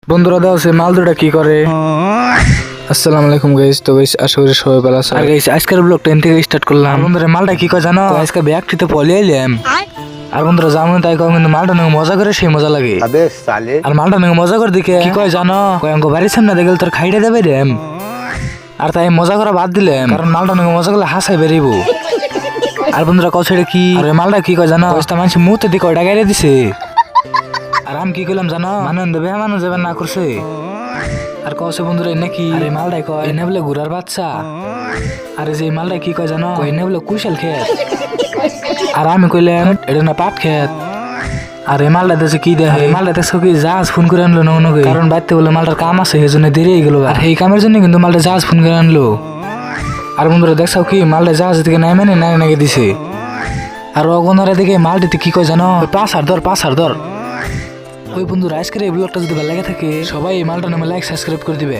বন্ধুরা দাও সে মাল দুটা কি করে। আসসালামু আলাইকুম গাইস। তো গাইস আশা করি সবাই ভালো আছো। আর গাইস আজকের ব্লগটা এখান থেকে স্টার্ট করলাম। বন্ধুরা মালটা কি করে জানো, আজকে ব্যাগটিতে পলিয়ে এলাম। আর বন্ধুরা যেমন তাই কয় কিন্তু মালটা নিয়ে মজা করে সেই মজা লাগে। আর মালটা নিয়ে মজা করে দিকে কি কয় জানো, কয় অঙ্ক বাড়ির সামনে দেখলে তোর খাইটা দেবে রেম। আর তাই মজা করা বাদ দিলাম, কারণ মালটা নিয়ে মজা করলে হাসাই বেরিব। আর বন্ধুরা কছেড়ে কি আর ওই মালটা কি কয় জানো, মানুষ মুহূর্তে দিকে ওটা গাইরে দিছে। আর আমি কি করলাম জানো, মানুষ দেবে মানুষ যাবে না করছে। আর কছে বন্ধুরা নাকি আরে মালটাই কয় এনে বলে ঘুরার বাচ্চা। আর যে মালটা কি কয় জানো, এনে বলে কুশাল খেত। আর আমি কইলাম এটা না পাট খেত। আর এই মালটা দেশে কি দেখে, মালটা দেখছো কি জাহাজ ফোন করে আনলো না কারণ বাড়িতে বলে মালটার কাম আছে, সেই জন্য দেরি হয়ে গেল। আর এই কামের জন্য কিন্তু মালটা জাহাজ ফোন করে আনলো। আর বন্ধুরা দেখছো কি মালটা জাহাজ থেকে নাগে দিছে। আর অগনারে দিকে মালটিতে কি কয় জানো, পাঁচ হার ধর। ওই বন্ধুরা আজকের এই ব্লগটা যদি ভালো লাগে থাকে সবাই এই মালটা নামে লাইক সাবস্ক্রাইব করে দিবে।